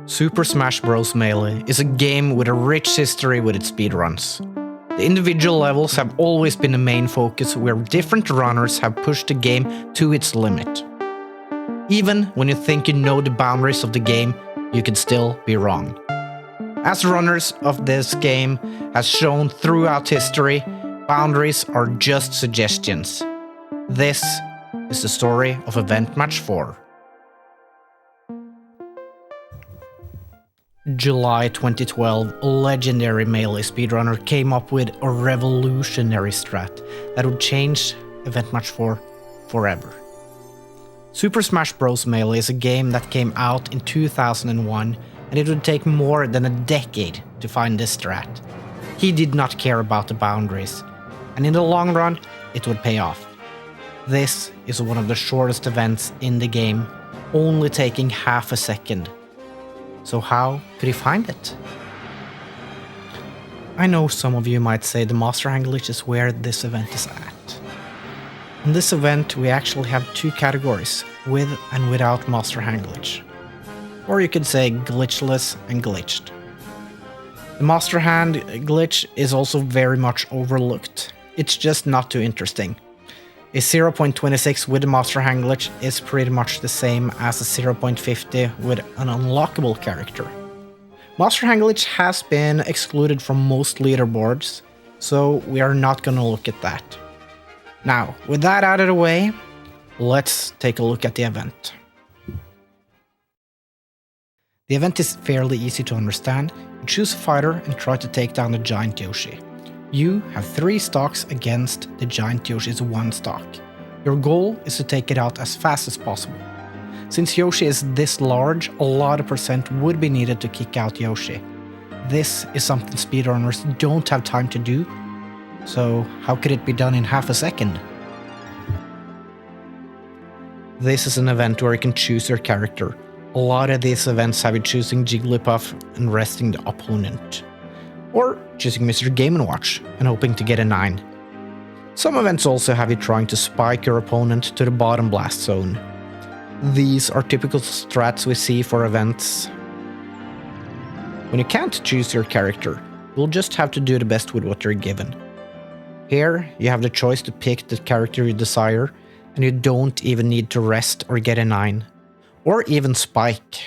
Super Smash Bros. Melee is a game with a rich history with its speedruns. The individual levels have always been the main focus, where different runners have pushed the game to its limit. Even when you think you know the boundaries of the game, you can still be wrong. As runners of this game has shown throughout history, boundaries are just suggestions. This is the story of Event Match 4. July 2012, a legendary Melee speedrunner came up with a revolutionary strat that would change Event Match 4 forever. Super Smash Bros. Melee is a game that came out in 2001, and it would take more than a decade to find this strat. He did not care about the boundaries, and in the long run, it would pay off. This is one of the shortest events in the game, only taking half a second. So how could he find it? I know some of you might say the Master Hand glitch is where this event is at. In this event we actually have two categories, with and without Master Hand glitch. Or you could say glitchless and glitched. The Master Hand glitch is also very much overlooked. It's just not too interesting. A 0.26 with the Master Hand glitch is pretty much the same as a 0.50 with an unlockable character. Master Hand glitch has been excluded from most leaderboards, so we are not gonna look at that. Now, with that out of the way, let's take a look at the event. The event is fairly easy to understand. You choose a fighter and try to take down the giant Yoshi. You have 3 stocks against the giant Yoshi's 1 stock. Your goal is to take it out as fast as possible. Since Yoshi is this large, a lot of percent would be needed to kick out Yoshi. This is something speedrunners don't have time to do, so how could it be done in half a second? This is an event where you can choose your character. A lot of these events have you choosing Jigglypuff and resting the opponent. Or choosing Mr. Game & Watch and hoping to get a 9. Some events also have you trying to spike your opponent to the bottom blast zone. These are typical strats we see for events. When you can't choose your character, you'll just have to do the best with what you're given. Here, you have the choice to pick the character you desire, and you don't even need to rest or get a 9. Or even spike.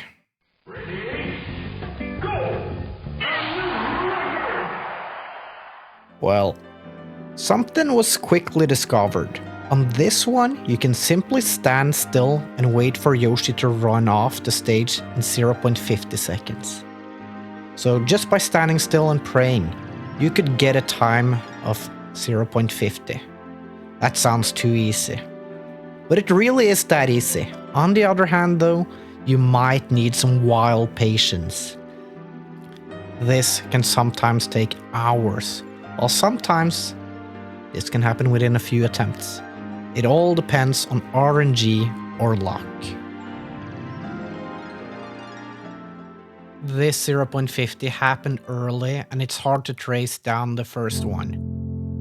Well, something was quickly discovered. On this one, you can simply stand still and wait for Yoshi to run off the stage in 0.50 seconds. So just by standing still and praying, you could get a time of 0.50. That sounds too easy. But it really is that easy. On the other hand though, you might need some wild patience. This can sometimes take hours. While sometimes this can happen within a few attempts. It all depends on RNG or luck. This 0.50 happened early and it's hard to trace down the first one.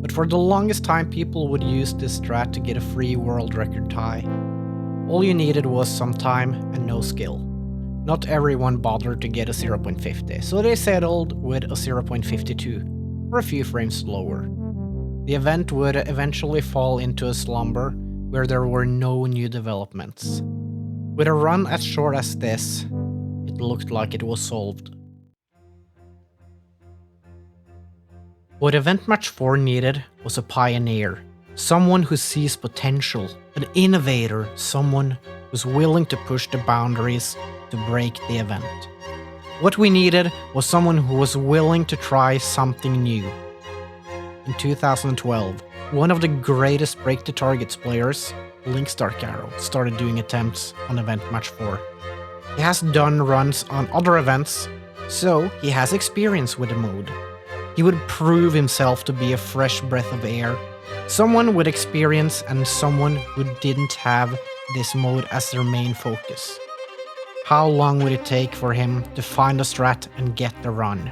But for the longest time people would use this strat to get a free world record tie. All you needed was some time and no skill. Not everyone bothered to get a 0.50, so they settled with a 0.52. Or a few frames slower. The event would eventually fall into a slumber where there were no new developments. With a run as short as this, it looked like it was solved. What Event Match 4 needed was a pioneer, someone who sees potential, an innovator, someone who's willing to push the boundaries to break the event. What we needed was someone who was willing to try something new. In 2012, one of the greatest Break the Targets players, Link's Dark Arrow, started doing attempts on Event Match 4. He has done runs on other events, so he has experience with the mode. He would prove himself to be a fresh breath of air, someone with experience and someone who didn't have this mode as their main focus. How long would it take for him to find a strat and get the run?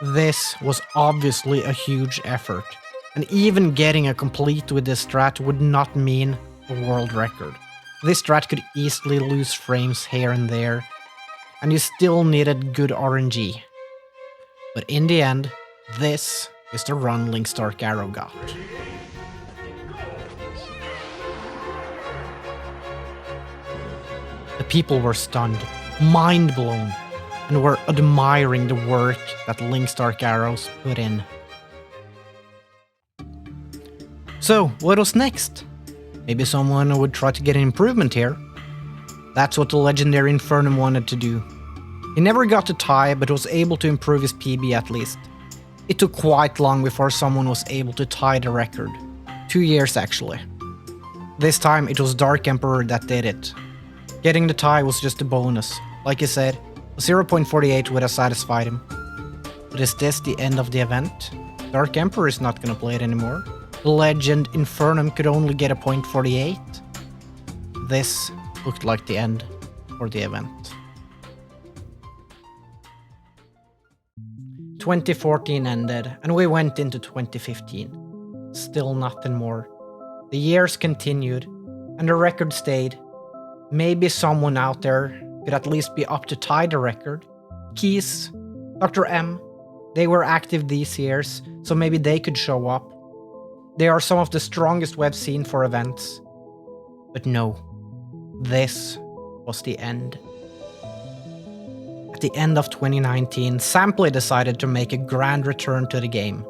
This was obviously a huge effort, and even getting a complete with this strat would not mean a world record. This strat could easily lose frames here and there, and you still needed good RNG. But in the end, this is the run Link's Dark Arrow got. The people were stunned, mind blown, and were admiring the work that Link's Dark Arrows put in. So, what was next? Maybe someone would try to get an improvement here. That's what the legendary Infernum wanted to do. He never got to tie, but was able to improve his PB at least. It took quite long before someone was able to tie the record. 2 years actually. This time it was Dark Emperor that did it. Getting the tie was just a bonus. Like I said, a 0.48 would have satisfied him. But is this the end of the event? Dark Emperor is not gonna play it anymore. The legend Infernum could only get a 0.48. This looked like the end for the event. 2014 ended, and we went into 2015. Still nothing more. The years continued, and the record stayed. Maybe someone out there could at least be up to tie the record. Keys, Dr. M, they were active these years, so maybe they could show up. They are some of the strongest we've seen for events. But no, this was the end. At the end of 2019, Sampley decided to make a grand return to the game.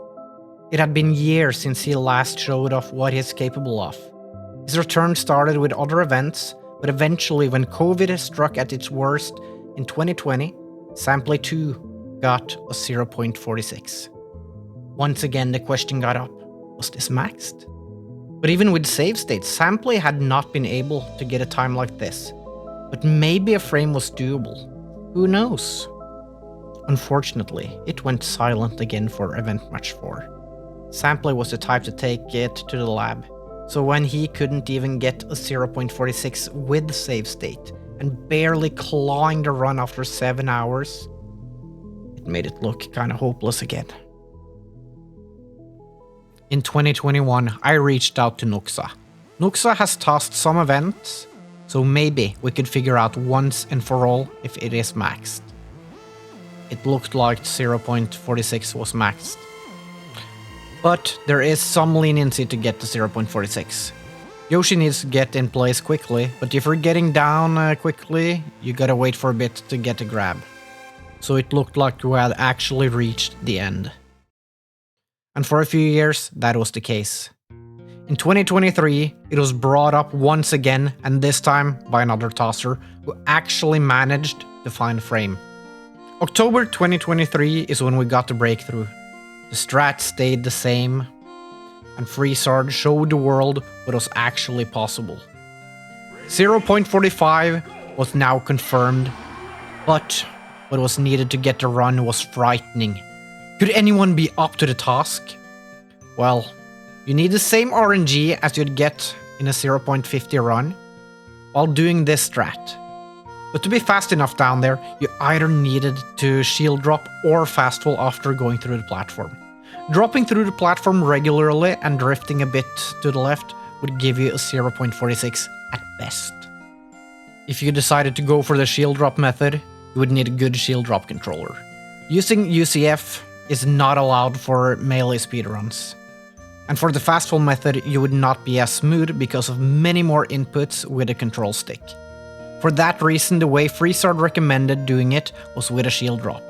It had been years since he last showed off what he's capable of. His return started with other events, but eventually when COVID struck at its worst in 2020, Sampley too got a 0.46. Once again the question got up, was this maxed? But even with save states, Sampley had not been able to get a time like this. But maybe a frame was doable. Who knows? Unfortunately, it went silent again for Event Match 4. Sampley was the type to take it to the lab, so when he couldn't even get a 0.46 with save state, and barely clawing the run after 7 hours, it made it look kinda hopeless again. In 2021, I reached out to Nuxa. Nuxa has tossed some events, so maybe we could figure out once and for all if it is maxed. It looked like 0.46 was maxed. But there is some leniency to get to 0.46. Yoshi needs to get in place quickly, but if you're getting down quickly, you gotta wait for a bit to get a grab. So it looked like we had actually reached the end. And for a few years, that was the case. In 2023, it was brought up once again, and this time by another tosser who actually managed to find frame. October 2023 is when we got the breakthrough. The strat stayed the same, and FreeSword showed the world what was actually possible. 0.45 was now confirmed, but what was needed to get the run was frightening. Could anyone be up to the task? Well, you need the same RNG as you'd get in a 0.50 run while doing this strat. But to be fast enough down there, you either needed to shield drop or fast fall after going through the platform. Dropping through the platform regularly and drifting a bit to the left would give you a 0.46 at best. If you decided to go for the shield drop method, you would need a good shield drop controller. Using UCF is not allowed for melee speedruns. And for the fast fall method, you would not be as smooth because of many more inputs with a control stick. For that reason, the way FreeSword recommended doing it was with a shield drop.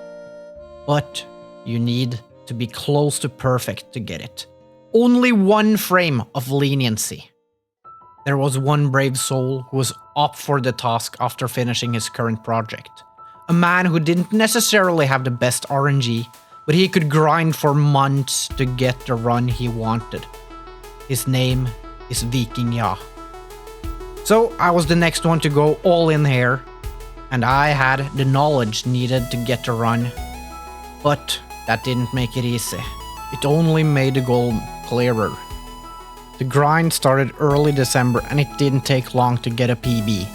But you need to be close to perfect to get it. Only one frame of leniency. There was one brave soul who was up for the task after finishing his current project. A man who didn't necessarily have the best RNG, but he could grind for months to get the run he wanted. His name is Vikingja. So I was the next one to go all in here, and I had the knowledge needed to get the run. But that didn't make it easy. It only made the goal clearer. The grind started early December and it didn't take long to get a PB.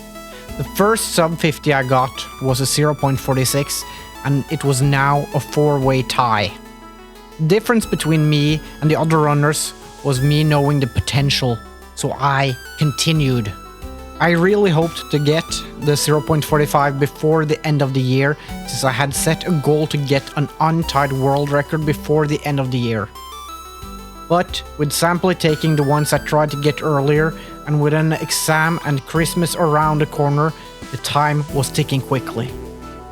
The first sub 50 I got was a 0.46 and it was now a 4-way tie. The difference between me and the other runners was me knowing the potential, so I continued. I really hoped to get the 0.45 before the end of the year, since I had set a goal to get an untied world record before the end of the year. But with simply taking the ones I tried to get earlier, and with an exam and Christmas around the corner, the time was ticking quickly.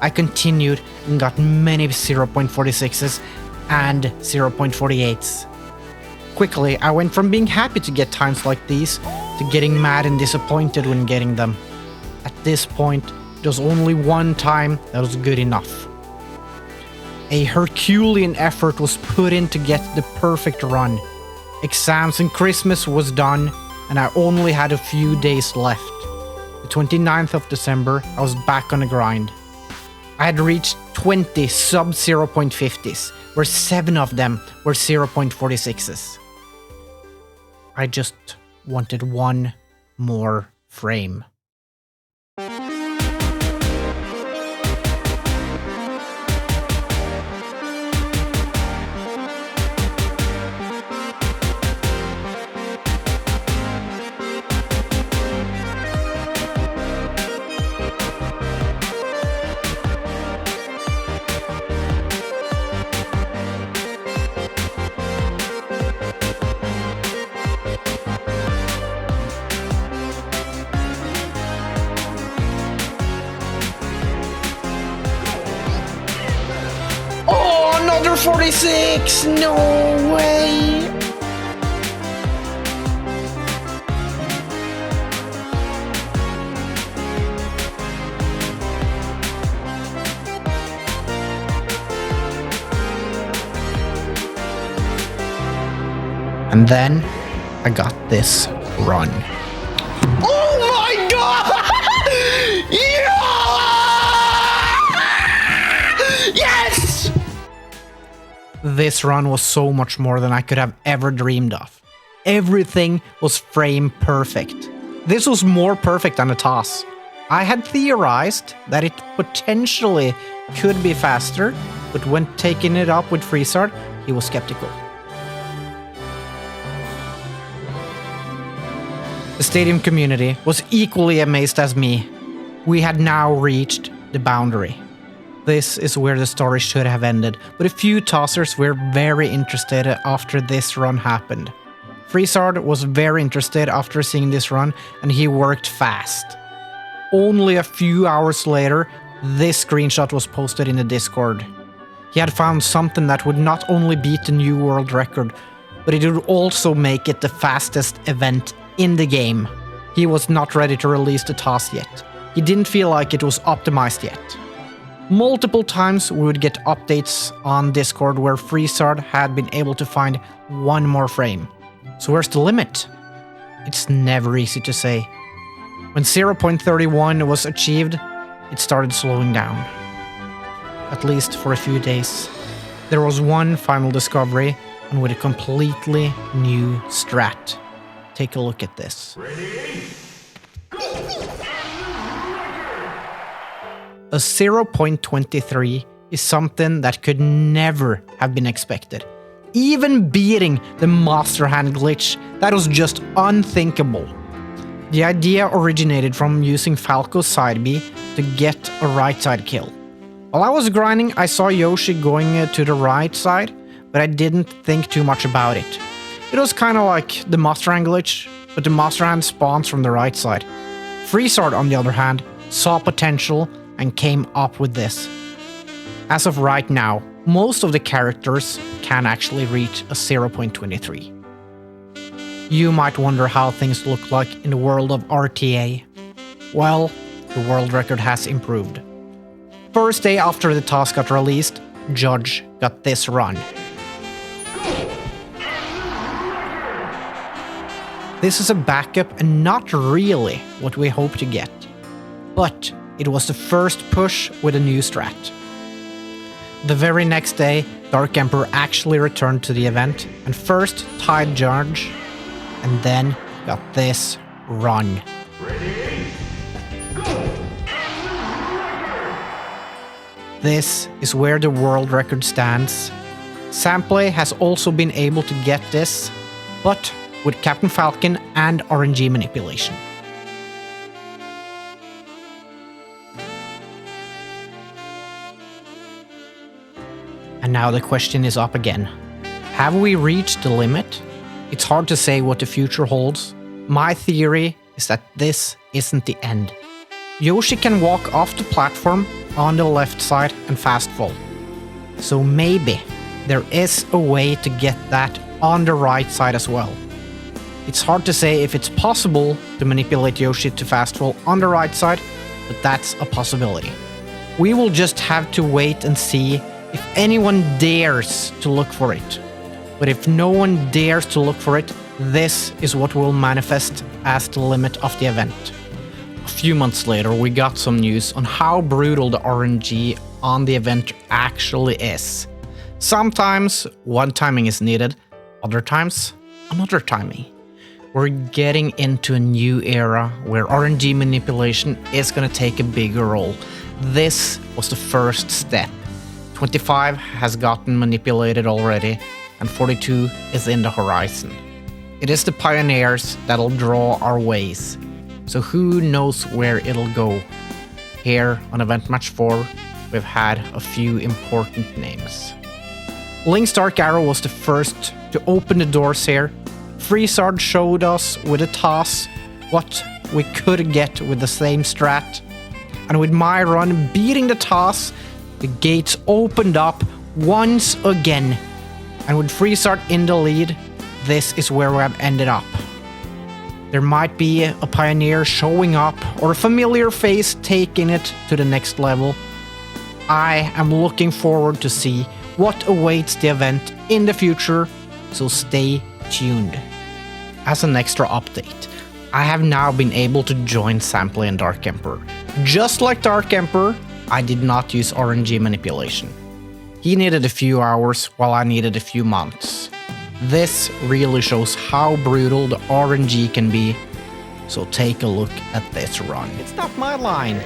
I continued and got many 0.46s and 0.48s. Quickly, I went from being happy to get times like these to getting mad and disappointed when getting them. At this point, there was only one time that was good enough. A Herculean effort was put in to get the perfect run. Exams and Christmas was done, and I only had a few days left. The 29th of December, I was back on the grind. I had reached 20 sub 0.50s, where 7 of them were 0.46s. I just wanted one more frame. Another 46! No way! And then I got this run. Oh my god! Yeah! Yes! This run was so much more than I could have ever dreamed of. Everything was frame perfect. This was more perfect than a toss. I had theorized that it potentially could be faster, but when taking it up with Freezard, he was skeptical. The stadium community was equally amazed as me. We had now reached the boundary. This is where the story should have ended, but a few tossers were very interested after this run happened. Freezard was very interested after seeing this run, and he worked fast. Only a few hours later, this screenshot was posted in the Discord. He had found something that would not only beat the new world record, but it would also make it the fastest event in the game. He was not ready to release the toss yet. He didn't feel like it was optimized yet. Multiple times we would get updates on Discord where Freezard had been able to find one more frame. So where's the limit? It's never easy to say. When 0.31 was achieved, it started slowing down. At least for a few days. There was one final discovery, and with a completely new strat. Take a look at this. A 0.23 is something that could never have been expected. Even beating the Master Hand glitch, that was just unthinkable. The idea originated from using Falco's side B to get a right side kill. While I was grinding, I saw Yoshi going to the right side, but I didn't think too much about it. It was kind of like the Master Hand glitch, but the Master Hand spawns from the right side. Freezard, on the other hand, saw potential and came up with this. As of right now, most of the characters can actually reach a 0.23. You might wonder how things look like in the world of RTA. Well, the world record has improved. First day after the task got released, Judge got this run. This is a backup and not really what we hope to get. But it was the first push with a new strat. The very next day, Dark Emperor actually returned to the event and first tied Judge, and then got this run. Ready, go! This is where the world record stands. Samplay has also been able to get this, but with Captain Falcon and RNG manipulation. And now the question is up again. Have we reached the limit? It's hard to say what the future holds. My theory is that this isn't the end. Yoshi can walk off the platform on the left side and fast fall. So maybe there is a way to get that on the right side as well. It's hard to say if it's possible to manipulate Yoshi to fast fall on the right side, but that's a possibility. We will just have to wait and see if anyone dares to look for it. But if no one dares to look for it, this is what will manifest as the limit of the event. A few months later, we got some news on how brutal the RNG on the event actually is. Sometimes one timing is needed, other times another timing. We're getting into a new era where RNG manipulation is going to take a bigger role. This was the first step. 25 has gotten manipulated already, and 42 is in the horizon. It is the pioneers that'll draw our ways, so who knows where it'll go. Here on Event Match 4, we've had a few important names. Link's Dark Arrow was the first to open the doors here. Freezard showed us with a toss what we could get with the same strat. And with my run beating the toss, the gates opened up once again. And with Freezard in the lead, this is where we have ended up. There might be a pioneer showing up or a familiar face taking it to the next level. I am looking forward to see what awaits the event in the future, so stay tuned. As an extra update, I have now been able to join Sampley and Dark Emperor. Just like Dark Emperor, I did not use RNG manipulation. He needed a few hours while I needed a few months. This really shows how brutal the RNG can be, so take a look at this run. It's not my line.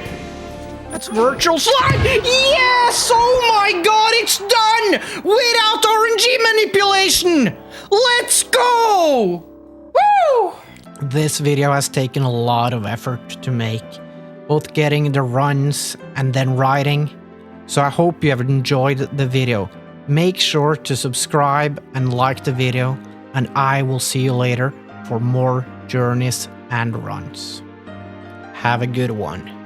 That's virtual slide! Yes! Oh my god, it's done! Without RNG manipulation! Let's go! Woo! This video has taken a lot of effort to make, both getting the runs and then writing. So I hope you have enjoyed the video. Make sure to subscribe and like the video, and I will see you later for more journeys and runs. Have a good one.